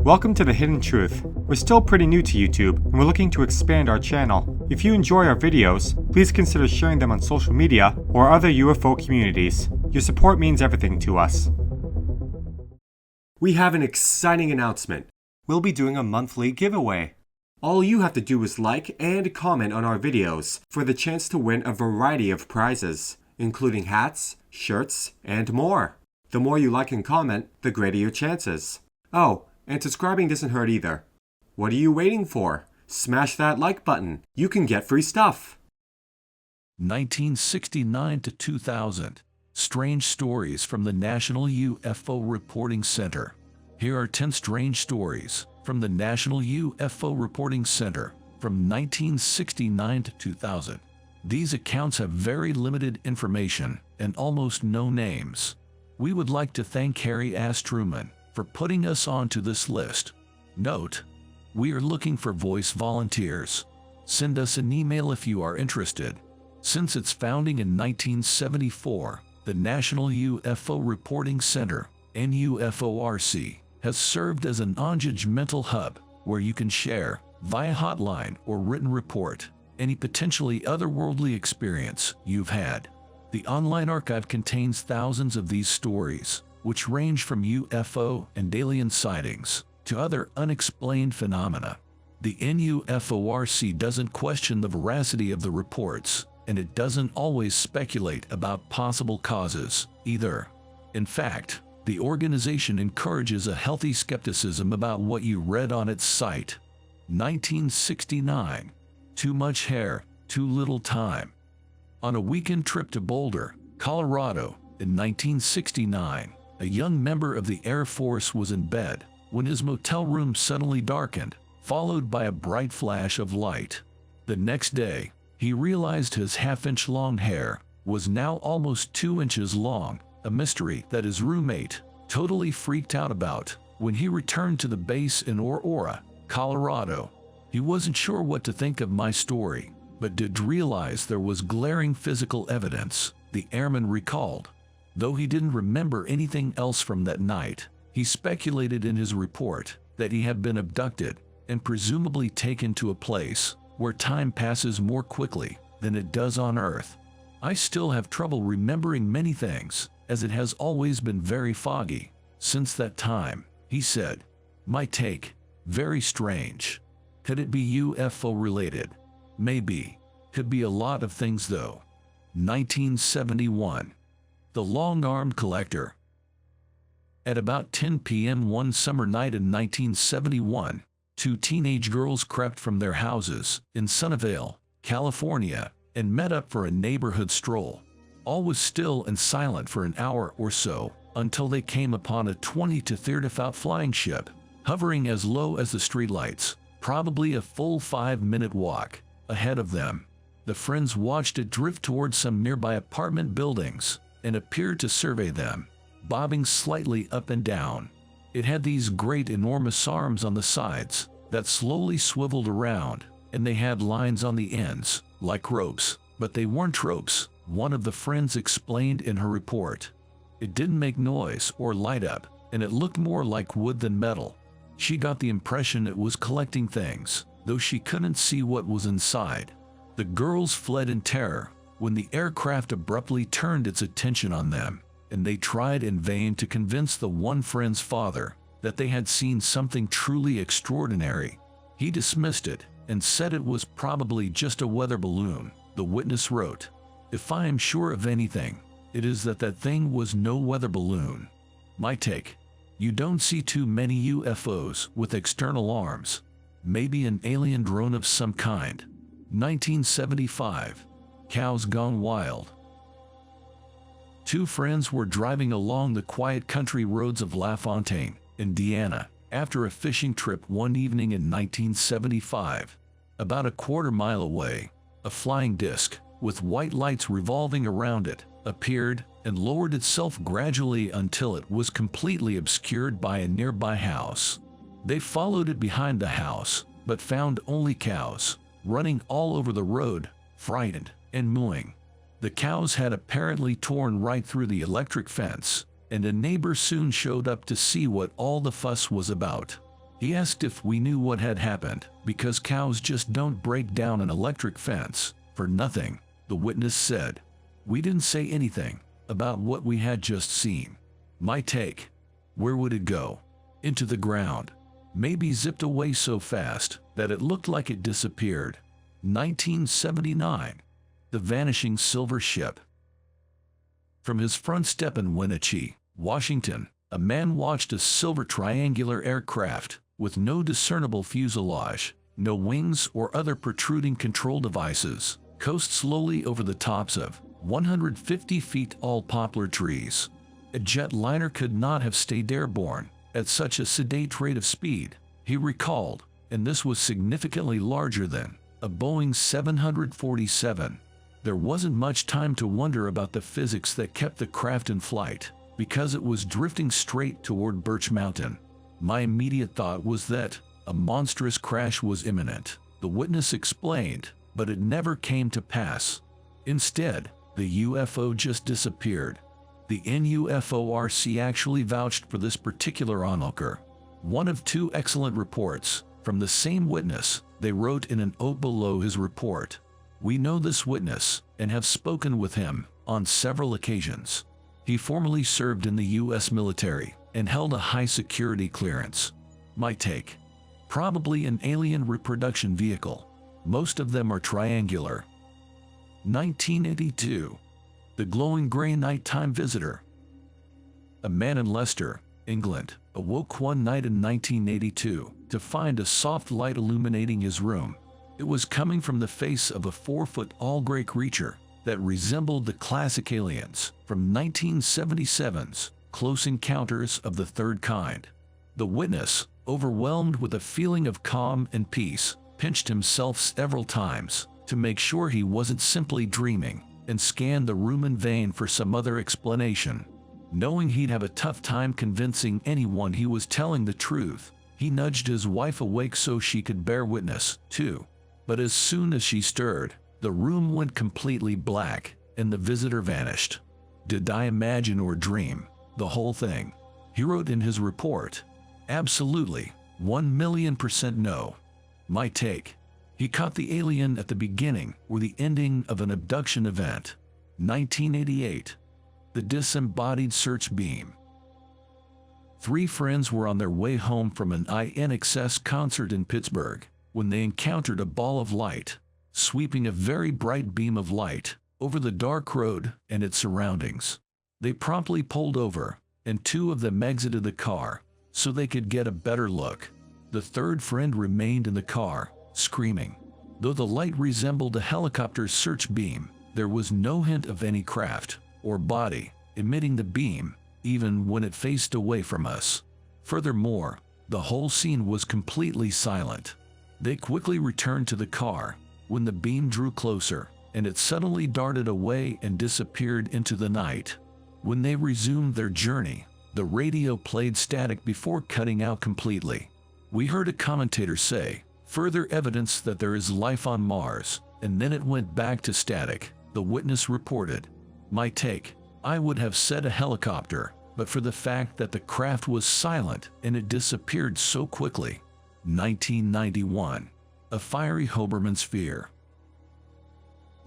Welcome to The Hidden Truth. We're still pretty new to YouTube, and we're looking to expand our channel. If you enjoy our videos, please consider sharing them on social media or other UFO communities. Your support means everything to us. We have an exciting announcement. We'll be doing a monthly giveaway. All you have to do is like and comment on our videos for the chance to win a variety of prizes, including hats, shirts, and more. The more you like and comment, the greater your chances. Oh, and subscribing doesn't hurt either. What are you waiting for? Smash that like button. You can get free stuff. 1969 to 2000. Strange stories from the National UFO Reporting Center. Here are 10 strange stories from the National UFO Reporting Center from 1969 to 2000. These accounts have very limited information and almost no names. We would like to thank Harry S. Truman for putting us onto this list. Note, we are looking for voice volunteers. Send us an email if you are interested. Since its founding in 1974, the National UFO Reporting Center, NUFORC, has served as a non-judgmental hub where you can share, via hotline or written report, any potentially otherworldly experience you've had. The online archive contains thousands of these stories, which range from UFO and alien sightings to other unexplained phenomena. The NUFORC doesn't question the veracity of the reports, and it doesn't always speculate about possible causes, either. In fact, the organization encourages a healthy skepticism about what you read on its site. 1969. Too much hair, too little time. On a weekend trip to Boulder, Colorado, in 1969, a young member of the Air Force was in bed when his motel room suddenly darkened, followed by a bright flash of light. The next day, he realized his half-inch long hair was now almost 2 inches long, a mystery that his roommate totally freaked out about when he returned to the base in Aurora, Colorado. He wasn't sure what to think of my story, but did realize there was glaring physical evidence, the airman recalled. Though he didn't remember anything else from that night, he speculated in his report that he had been abducted and presumably taken to a place where time passes more quickly than it does on Earth. I still have trouble remembering many things, as it has always been very foggy since that time, he said. My take, very strange. Could it be UFO related? Maybe. Could be a lot of things though. 1971. The Long-Armed Collector. At about 10 p.m. one summer night in 1971, 2 teenage girls crept from their houses in Sunnyvale, California, and met up for a neighborhood stroll. All was still and silent for an hour or so until they came upon a 20 to 30-foot flying ship, hovering as low as the streetlights, probably a full 5-minute walk ahead of them. The friends watched it drift towards some nearby apartment buildings and appeared to survey them, bobbing slightly up and down. It had these great enormous arms on the sides that slowly swiveled around, and they had lines on the ends, like ropes, but they weren't ropes, one of the friends explained in her report. It didn't make noise or light up, and it looked more like wood than metal. She got the impression it was collecting things, though she couldn't see what was inside. The girls fled in terror when the aircraft abruptly turned its attention on them, and they tried in vain to convince the one friend's father that they had seen something truly extraordinary. He dismissed it and said it was probably just a weather balloon. The witness wrote, "If I am sure of anything, it is that that thing was no weather balloon." My take, you don't see too many UFOs with external arms. Maybe an alien drone of some kind. 1975. Cows Gone Wild. 2 friends were driving along the quiet country roads of LaFontaine, Indiana, after a fishing trip one evening in 1975. About a quarter-mile away, a flying disc, with white lights revolving around it, appeared and lowered itself gradually until it was completely obscured by a nearby house. They followed it behind the house, but found only cows, running all over the road, frightened and mooing. The cows had apparently torn right through the electric fence, and a neighbor soon showed up to see what all the fuss was about. He asked if we knew what had happened, because cows just don't break down an electric fence for nothing, the witness said. We didn't say anything about what we had just seen. My take: where would it go? Into the ground. Maybe zipped away so fast that it looked like it disappeared. 1979. The Vanishing Silver Ship. From his front step in Wenatchee, Washington, a man watched a silver triangular aircraft with no discernible fuselage, no wings or other protruding control devices, coast slowly over the tops of 150 feet tall poplar trees. A jetliner could not have stayed airborne at such a sedate rate of speed, he recalled, and this was significantly larger than a Boeing 747. There wasn't much time to wonder about the physics that kept the craft in flight, because it was drifting straight toward Birch Mountain. My immediate thought was that a monstrous crash was imminent, the witness explained, but it never came to pass. Instead, the UFO just disappeared. The NUFORC actually vouched for this particular onlooker. One of two excellent reports from the same witness. They wrote in an note below his report, "We know this witness and have spoken with him on several occasions. He formerly served in the U.S. military and held a high security clearance." My take: probably an alien reproduction vehicle. Most of them are triangular. 1982. The glowing gray nighttime visitor. A man in Leicester, England, awoke one night in 1982 to find a soft light illuminating his room. It was coming from the face of a 4-foot all-gray creature that resembled the classic aliens from 1977's Close Encounters of the Third Kind. The witness, overwhelmed with a feeling of calm and peace, pinched himself several times to make sure he wasn't simply dreaming, and scanned the room in vain for some other explanation. Knowing he'd have a tough time convincing anyone he was telling the truth, he nudged his wife awake so she could bear witness, too. But as soon as she stirred, the room went completely black, and the visitor vanished. "Did I imagine or dream the whole thing?" he wrote in his report. Absolutely, 1,000,000% no. My take: he caught the alien at the beginning or the ending of an abduction event. 1988. The Disembodied Search Beam. Three friends were on their way home from an INXS concert in Pittsburgh when they encountered a ball of light, sweeping a very bright beam of light over the dark road and its surroundings. They promptly pulled over, and two of them exited the car so they could get a better look. The third friend remained in the car, screaming. Though the light resembled a helicopter's search beam, there was no hint of any craft or body emitting the beam, even when it faced away from us. Furthermore, the whole scene was completely silent. They quickly returned to the car when the beam drew closer, and it suddenly darted away and disappeared into the night. When they resumed their journey, the radio played static before cutting out completely. We heard a commentator say, "Further evidence that there is life on Mars," and then it went back to static, the witness reported. My take: I would have said a helicopter, but for the fact that the craft was silent and it disappeared so quickly. 1991. A fiery Hoberman sphere.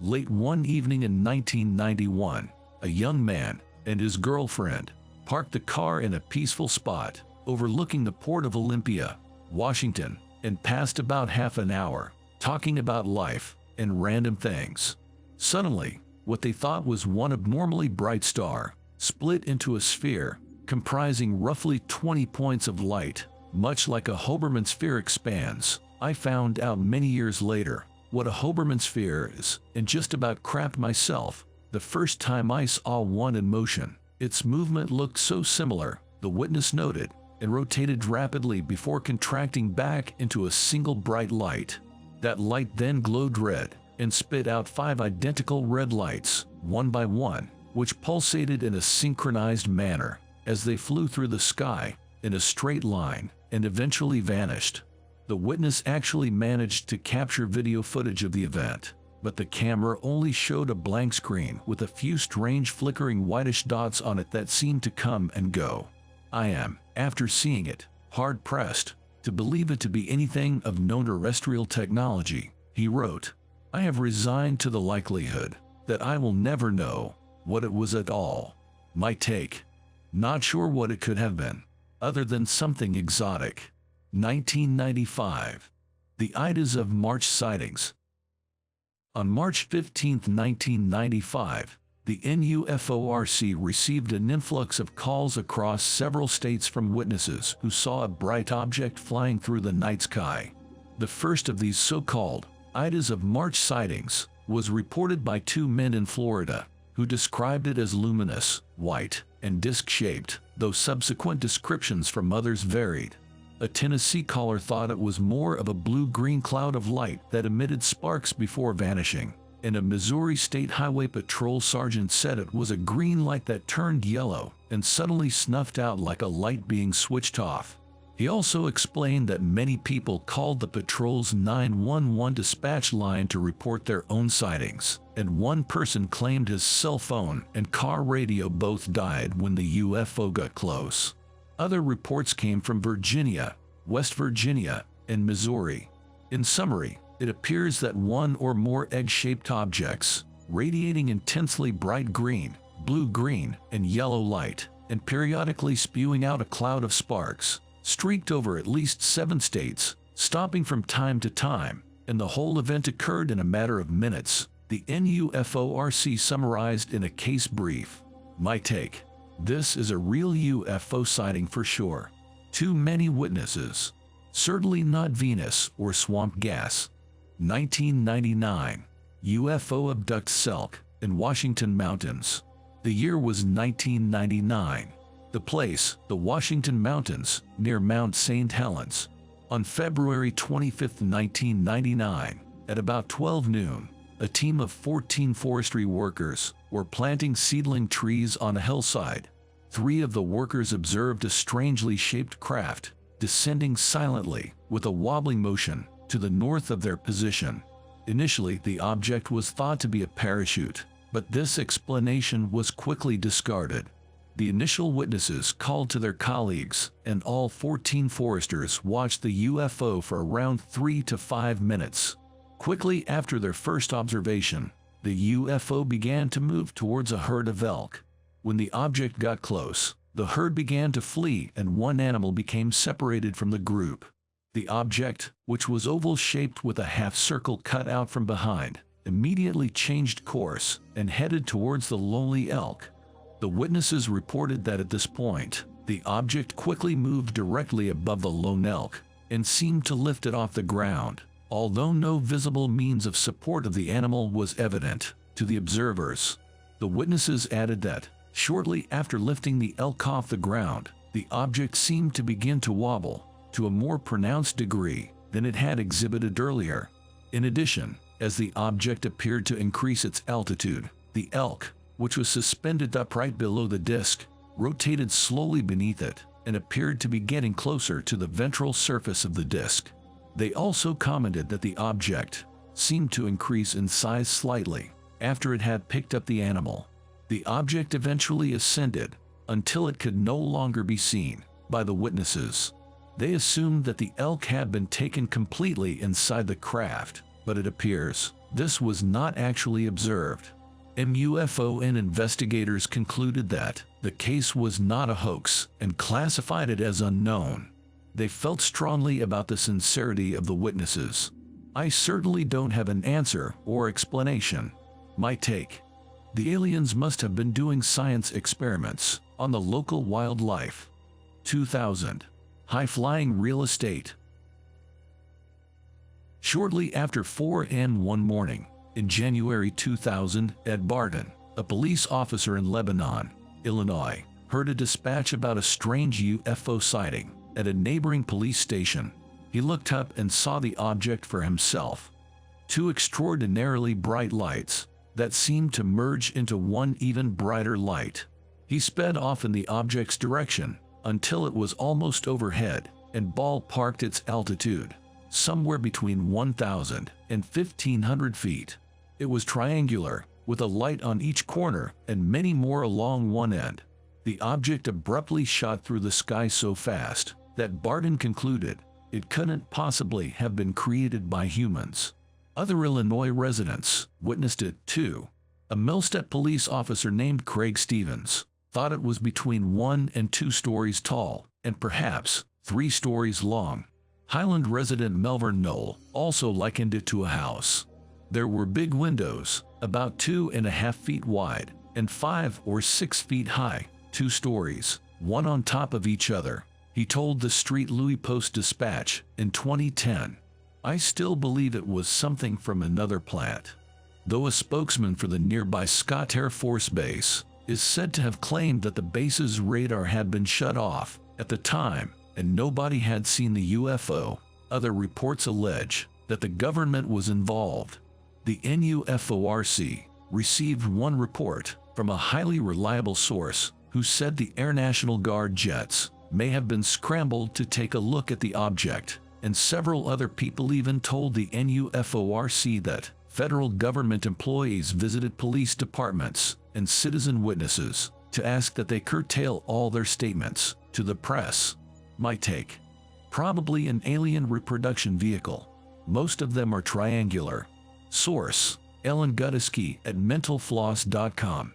Late one evening in 1991, a young man and his girlfriend parked the car in a peaceful spot overlooking the port of Olympia, Washington, and passed about half an hour talking about life and random things. Suddenly, what they thought was one abnormally bright star split into a sphere comprising roughly 20 points of light, much like a Hoberman sphere expands. I found out many years later what a Hoberman sphere is, and just about crapped myself the first time I saw one in motion. Its movement looked so similar, the witness noted, and rotated rapidly before contracting back into a single bright light. That light then glowed red and spit out 5 identical red lights, one by one, which pulsated in a synchronized manner as they flew through the sky in a straight line and eventually vanished. The witness actually managed to capture video footage of the event, but the camera only showed a blank screen with a few strange flickering whitish dots on it that seemed to come and go. I am, after seeing it, hard-pressed to believe it to be anything of known terrestrial technology. He wrote, "I have resigned to the likelihood that I will never know what it was at all. My take. Not sure what it could have been, other than something exotic." 1995. The Ides of March sightings. On March 15, 1995, the NUFORC received an influx of calls across several states from witnesses who saw a bright object flying through the night sky. The first of these so-called Ides of March sightings was reported by two men in Florida, who described it as luminous, white, and disc-shaped, though subsequent descriptions from others varied. A Tennessee caller thought it was more of a blue-green cloud of light that emitted sparks before vanishing, and a Missouri State Highway Patrol sergeant said it was a green light that turned yellow and suddenly snuffed out like a light being switched off. He also explained that many people called the patrol's 911 dispatch line to report their own sightings, and one person claimed his cell phone and car radio both died when the UFO got close. Other reports came from Virginia, West Virginia, and Missouri. In summary, it appears that one or more egg-shaped objects, radiating intensely bright green, blue-green, and yellow light, and periodically spewing out a cloud of sparks, streaked over at least 7 states, stopping from time to time, and the whole event occurred in a matter of minutes, the NUFORC summarized in a case brief. My take. This is a real UFO sighting for sure. Too many witnesses. Certainly not Venus or swamp gas. 1999. UFO abduct Selk in Washington Mountains. The year was 1999. The place, the Washington Mountains, near Mount St. Helens. On February 25, 1999, at about 12 noon, a team of 14 forestry workers were planting seedling trees on a hillside. 3 of the workers observed a strangely shaped craft descending silently with a wobbling motion to the north of their position. Initially, the object was thought to be a parachute, but this explanation was quickly discarded. The initial witnesses called to their colleagues, and all 14 foresters watched the UFO for around 3 to 5 minutes. Quickly after their first observation, the UFO began to move towards a herd of elk. When the object got close, the herd began to flee and one animal became separated from the group. The object, which was oval-shaped with a half-circle cut out from behind, immediately changed course and headed towards the lonely elk. The witnesses reported that at this point, the object quickly moved directly above the lone elk and seemed to lift it off the ground, although no visible means of support of the animal was evident to the observers. The witnesses added that, shortly after lifting the elk off the ground, the object seemed to begin to wobble to a more pronounced degree than it had exhibited earlier. In addition, as the object appeared to increase its altitude, the elk, which was suspended upright below the disc, rotated slowly beneath it and appeared to be getting closer to the ventral surface of the disc. They also commented that the object seemed to increase in size slightly after it had picked up the animal. The object eventually ascended until it could no longer be seen by the witnesses. They assumed that the elk had been taken completely inside the craft, but it appears this was not actually observed. MUFON investigators concluded that the case was not a hoax and classified it as unknown. They felt strongly about the sincerity of the witnesses. I certainly don't have an answer or explanation. My take. The aliens must have been doing science experiments on the local wildlife. 2000. High-flying real estate. Shortly after 4 a.m. one morning, in January 2000, Ed Barton, a police officer in Lebanon, Illinois, heard a dispatch about a strange UFO sighting at a neighboring police station. He looked up and saw the object for himself. 2 extraordinarily bright lights that seemed to merge into one even brighter light. He sped off in the object's direction until it was almost overhead and ballparked its altitude, somewhere between 1,000 and 1,500 feet. It was triangular, with a light on each corner and many more along one end. The object abruptly shot through the sky so fast that Barton concluded it couldn't possibly have been created by humans. Other Illinois residents witnessed it too. A Millstead police officer named Craig Stevens thought it was between 1 and 2 stories tall and perhaps 3 stories long. Highland resident Melvin Knoll also likened it to a house. There were big windows, about 2.5 feet wide and 5 or 6 feet high, 2 stories, one on top of each other, he told the St. Louis Post-Dispatch in 2010. I still believe it was something from another planet. Though a spokesman for the nearby Scott Air Force Base is said to have claimed that the base's radar had been shut off at the time and nobody had seen the UFO, other reports allege that the government was involved. The NUFORC received one report from a highly reliable source who said the Air National Guard jets may have been scrambled to take a look at the object, and several other people even told the NUFORC that federal government employees visited police departments and citizen witnesses to ask that they curtail all their statements to the press. My take: probably an alien reproduction vehicle. Most of them are triangular. Source: Ellen Gutowski at mentalfloss.com.